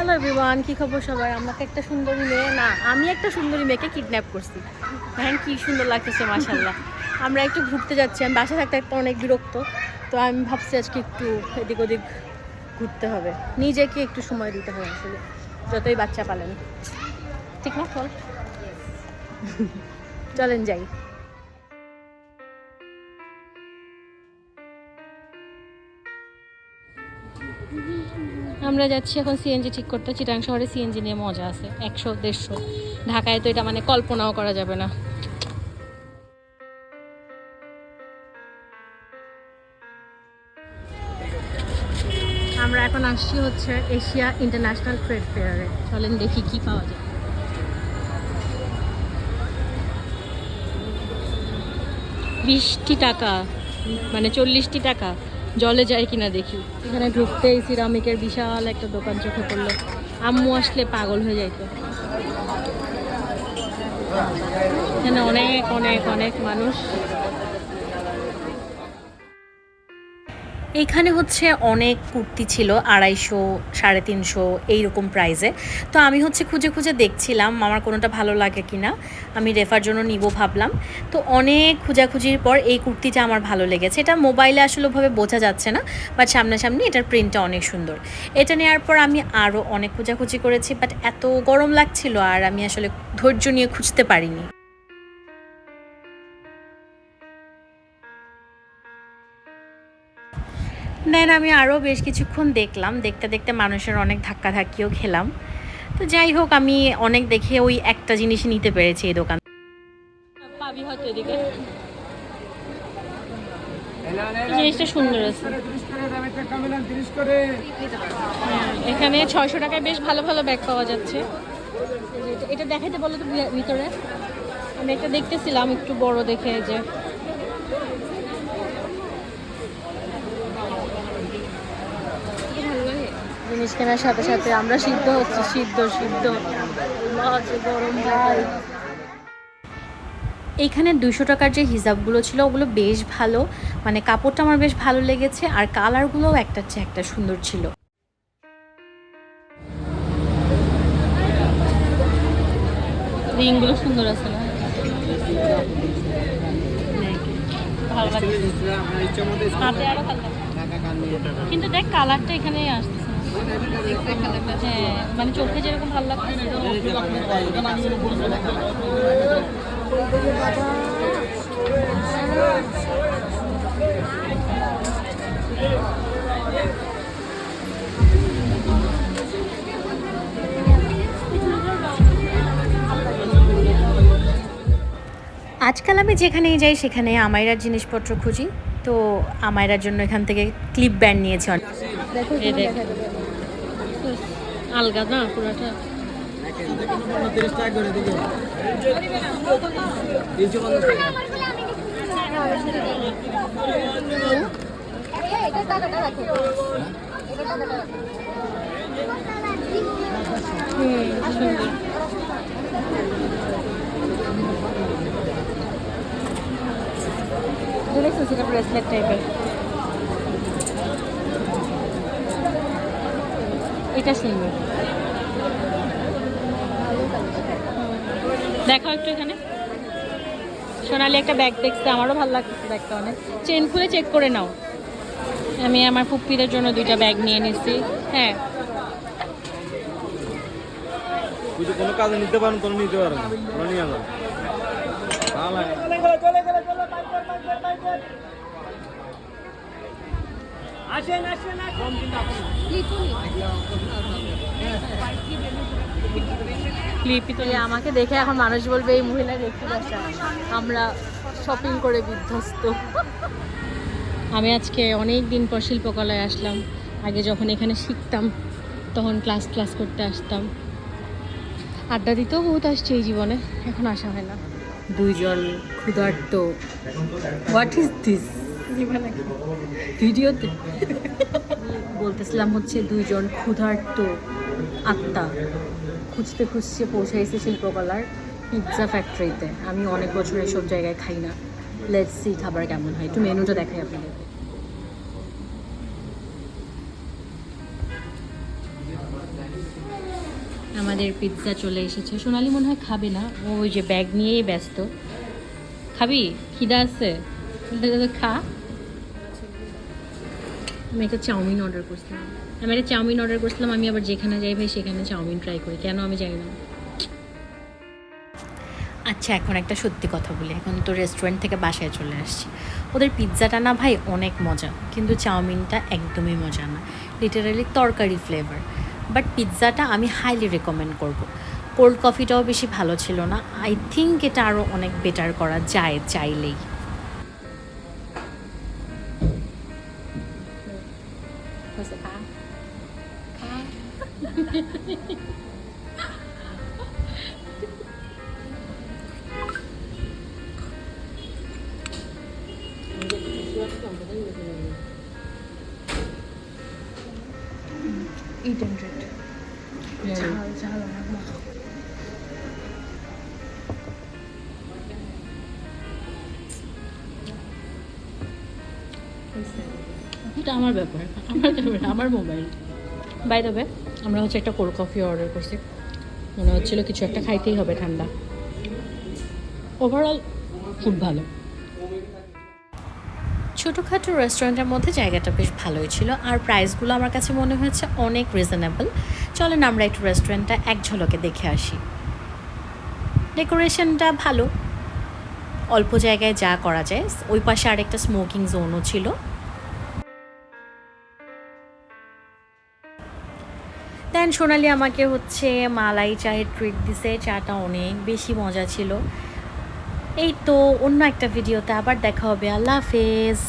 Hello everyone, কি খবর সবাই? আমাকে একটা সুন্দরী মেয়ে না, আমি একটা সুন্দরী মেয়েকে কিডন্যাপ করছি। দেখেন কি সুন্দর লাগতেছে, মাশাআল্লাহ। আমরা একটু ঘুরতে যাচ্ছি, আমি বাসা থাকতে একটা অনেক বিরক্ত, তো আমি ভাবছি আজকে একটু এদিক ওদিক ঘুরতে হবে, নিজেকে একটু সময় দিতে হবে আসলে, যতই বাচ্চা পালেন। ঠিক না চল? চলেন যাই। আমরা যাচ্ছি এখন সিএনজি ঠিক করতে। চিটাং শহরে সিএনজি নিয়ে মজা আছে, 100-150। ঢাকায় তো এটা মানে কল্পনাও করা যাবে না। আমরা এখন আসছি হচ্ছে এশিয়া ইন্টারন্যাশনাল ট্রেড ফেয়ারে। চলেন দেখি কি পাওয়া যায়। 20টি টাকা মানে 40টি টাকা জলে যায় কিনা দেখি। এখানে ঢুকতেই সিরামিকের বিশাল একটা দোকান চোখে পড়লো। আম্মু আসলে পাগল হয়ে যাইতো। এখানে অনেক অনেক অনেক মানুষ। এইখানে হচ্ছে অনেক কুর্তি ছিল 250-350 এইরকম প্রাইসে। তো আমি হচ্ছে খুঁজে খুঁজে দেখছিলাম আমার কোনোটা ভালো লাগে কি না, আমি রেফার জন্য নিব ভাবলাম। তো অনেক খোঁজাখুঁজির পর এই কুর্তিটা আমার ভালো লেগেছে। এটা মোবাইলে আসলে ওভাবে বোঝা যাচ্ছে না, বাট সামনাসামনি এটার প্রিন্টটা অনেক সুন্দর। এটা নেওয়ার পর আমি আরও অনেক খোঁজাখুঁজি করেছি, বাট এত গরম লাগছিল আর আমি আসলে ধৈর্য নিয়ে খুঁজতে পারিনি। দেন আমি আরও বেশ কিছুক্ষণ দেখলাম, দেখতে দেখতে মানুষের অনেক ধাক্কাধাক্কিও খেলাম। তো যাই হোক, আমি অনেক দেখে ওই একটা জিনিসই নিতে পেরেছি এই দোকান। পাবি হয়তো এদিকে, জিনিসটা সুন্দর আছে। এখানে 600 টাকায় বেশ ভালো ভালো ব্যাগ পাওয়া যাচ্ছে। এটা দেখাইতে বলো তো ভিতরে। আমি একটা দেখতেছিলাম একটু বড় দেখে, যে জিনিস কেনার সাথে সাথে আমরা সিদ্ধ হচ্ছি, সিদ্ধ সিদ্ধ গরম ভাই। এইখানে 200 টাকার যে হিজাবগুলো ছিল ওগুলো বেশ ভালো, মানে কাপড়টা আমার বেশ ভালো লেগেছে, আর কালারগুলোও একটার চেয়ে একটা সুন্দর ছিল। রিংগুলো সুন্দর আছে না? ভালো লাগছে, কিন্তু দেখ কালারটা এখানেই আসতেছে। হ্যাঁ, মানে চোখে যেরকম ভালো লাগছে। আজকাল আমি যেখানেই যাই সেখানে আমায়রার জিনিসপত্র খুঁজি, তো আমায়রার জন্য এখান থেকে ক্লিপ ব্যান্ড নিয়েছি। আলগা না পুরোটা। সুন্দর ব্রেসলেট টাইপের। এটা সুন্দর, দেখো একটু। এখানে সোনালি একটা ব্যাগ দেখতে আমারও ভালো লাগতেছে ব্যাগটা অনেক। চেন খুলে চেক করে নাও। আমি আমার পুপ্পিদের জন্য 2টা ব্যাগ নিয়ে নিচ্ছি। হ্যাঁ, কোনো কাজে নিতে পারেন, কোনো নিতে পারেন, কোনো নিয়ে যাবেন। আমাকে দেখে এখন মানুষ বলবে এই মহিলা দেখতে আসা, আমরা শপিং করে বিধ্বস্ত। আমি আজকে অনেক দিন পর শিল্পকলায় আসলাম। আগে যখন এখানে শিখতাম তখন ক্লাস করতে আসতাম, আড্ডা দিতেও বহুত আসছে এই জীবনে, এখন আসা হয় না। 2জন ক্ষুধার্ত, হোয়াট ইজ দিস ভিডিওতে বলতেছিলাম হচ্ছে 2জন ক্ষুধার্ত আত্মা খুঁজতে খুঁজতে পৌঁছাইছে শিল্পকলার পিৎজা ফ্যাক্টরিতে। আমি অনেক বছর এসব জায়গায় খাই না, লেটস সি খাবার কেমন হয়। একটু মেনুটা দেখাই আপনাদের। আমাদের পিৎজা চলে এসেছে। সোনালি মনে হয় খাবে না, ও ওই যে ব্যাগ নিয়েই ব্যস্ত। খাবি? খিদা আছে? খা। আমি একটা চাউমিন অর্ডার করছিলাম। আমি আবার যেখানে যাই ভাই সেখানে চাউমিন ট্রাই করি, কেন আমি জানি না। আচ্ছা, এখন একটা সত্যি কথা বলি, এখন তো রেস্টুরেন্ট থেকে বাসায় চলে আসছি। ওদের পিৎজাটা না ভাই অনেক মজা, কিন্তু চাউমিনটা একদমই মজা না, লিটারালি তরকারি ফ্লেভার। বাট পিৎজাটা আমি হাইলি রেকমেন্ড করব। কোল্ড কফিটাও বেশি ভালো ছিল না, আই থিঙ্ক এটা আরও অনেক বেটার করা যায় চাইলেই। এটা আমার ব্যাপার, আমার মোবাইল। বাই দ্য ওয়ে, আমরা হচ্ছে একটা কোল্ড কফি অর্ডার করছি। মনে হচ্ছিল কিছু একটা খাইতেই হবে ঠান্ডা। ওভারঅল খুব ভালো। ছোটোখাটো রেস্টুরেন্টের মধ্যে জায়গাটা বেশ ভালোই ছিল, আর প্রাইসগুলো আমার কাছে মনে হয়েছে অনেক রিজনেবল। চলেন আমরা একটু রেস্টুরেন্টটা এক ঝলকে দেখে আসি। ডেকোরেশনটা ভালো, অল্প জায়গায় যা করা যায়। ওই পাশে আরেকটা স্মোকিং জোনও ছিল। দেন সোনালি আমাকে হচ্ছে মালাই চায়ের ট্রিট দিছে, চাটা অনেক বেশি মজা ছিল। এই তো, অন্য একটা ভিডিওতে আবার দেখা হবে। আল্লাহ হাফেজ।